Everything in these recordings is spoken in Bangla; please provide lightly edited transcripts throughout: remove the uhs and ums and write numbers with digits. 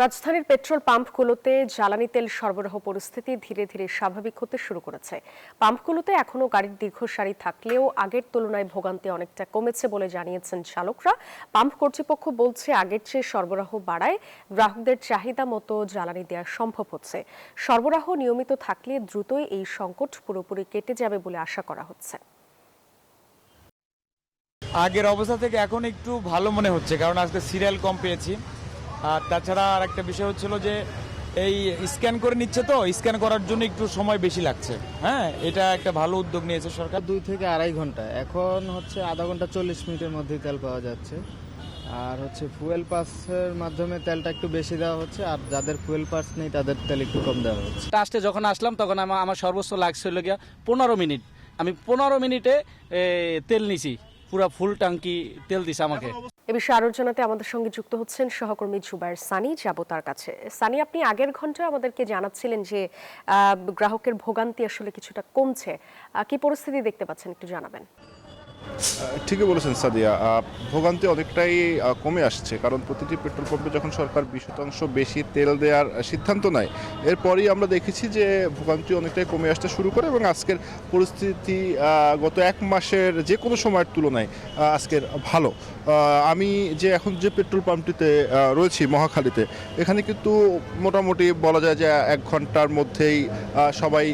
রাজধানীর পেট্রোল পাম্পগুলোতে জ্বালানি তেল সরবরাহ পরিস্থিতি ধীরে ধীরে স্বাভাবিক হতে শুরু করেছে। পাম্পগুলোতে এখনো গাড়ির দীর্ঘ সারি থাকলেও আগের তুলনায় ভোগান্তি অনেকটা কমেছে বলে জানিয়েছেন চালকরা। পাম্প কর্তৃপক্ষ বলছে আগের চেয়ে সরবরাহ বাড়ায় গ্রাহকদের চাহিদা মতো জ্বালানি দেওয়া সম্ভব হচ্ছে। সরবরাহ নিয়মিত থাকলে দ্রুতই এই সংকট পুরোপুরি কেটে যাবে বলে আশা করা হচ্ছে। আগের অবস্থা থেকে এখন একটু ভালো মনে হচ্ছে, কারণ আজকে সিরিয়াল কম পেয়েছি। আর তাছাড়া আর একটা বিষয় হচ্ছিল যে এই স্ক্যান করে নিচ্ছে, তো স্ক্যান করার জন্য একটু সময় বেশি লাগছে। হ্যাঁ, এটা একটা ভালো উদ্যোগ নিয়েছে সরকার। 2 থেকে আড়াই ঘন্টা, এখন হচ্ছে আধা ঘন্টা 40 মিনিটের মধ্যেই তেল পাওয়া যাচ্ছে। আর হচ্ছে ফুয়েল পাসের মাধ্যমে তেলটা একটু বেশি দেওয়া হচ্ছে, আর যাদের ফুয়েল পাস নেই তাদের তেল একটু কম দেওয়া হচ্ছে। লাস্টে যখন আসলাম তখন আমার সর্বোচ্চ লাগছে হলো গিয়া 15 মিনিট। আমি 15 মিনিটে তেল নিছি, পুরো ফুল ট্যাঙ্কি তেল দিছে আমাকে। এ বিষয়ে আরো জানাতে আমাদের সঙ্গে যুক্ত হচ্ছেন সহকর্মী জুবায়ের সানি। যাব তার কাছে। সানি, আপনি আগের ঘন্টায় আমাদেরকে জানাচ্ছিলেন যে গ্রাহকের ভোগান্তি আসলে কিছুটা কমছে, কি পরিস্থিতি দেখতে পাচ্ছেন একটু জানাবেন। ঠিকই বলেছেন সাদিয়া, ভোগান্তি অনেকটাই কমে আসছে, কারণ প্রতিটি পেট্রোল পাম্পে যখন সরকার 20% বেশি তেল দেওয়ার সিদ্ধান্ত নেয়, এরপরই আমরা দেখেছি যে ভোগান্তি অনেকটাই কমে আসতে শুরু করে এবং আজকের পরিস্থিতি গত এক মাসের যে কোনো সময়ের তুলনায় আজকের ভালো। আমি যে এখন যে পেট্রোল পাম্পটিতে রয়েছি মহাখালীতে, এখানে কিন্তু মোটামুটি বলা যায় যে 1 ঘন্টার মধ্যেই সবাই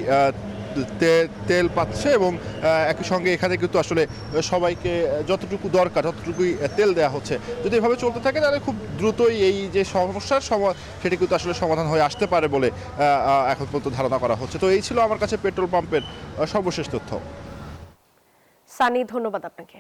তেল পাচ্ছে এবং একই সঙ্গে এখানে কিন্তু আসলে সবাইকে যতটুকু দরকার ততটুকুই তেল দেওয়া হচ্ছে। যদি এভাবে চলতে থাকে তাহলে খুব দ্রুতই এই যে সমস্যার সেটি কিন্তু আসলে সমাধান হয়ে আসতে পারে বলে এখন পর্যন্ত ধারণা করা হচ্ছে। তো এই ছিল আমার কাছে পেট্রোল পাম্পের সর্বশেষ তথ্য। সানি, ধন্যবাদ আপনাকে।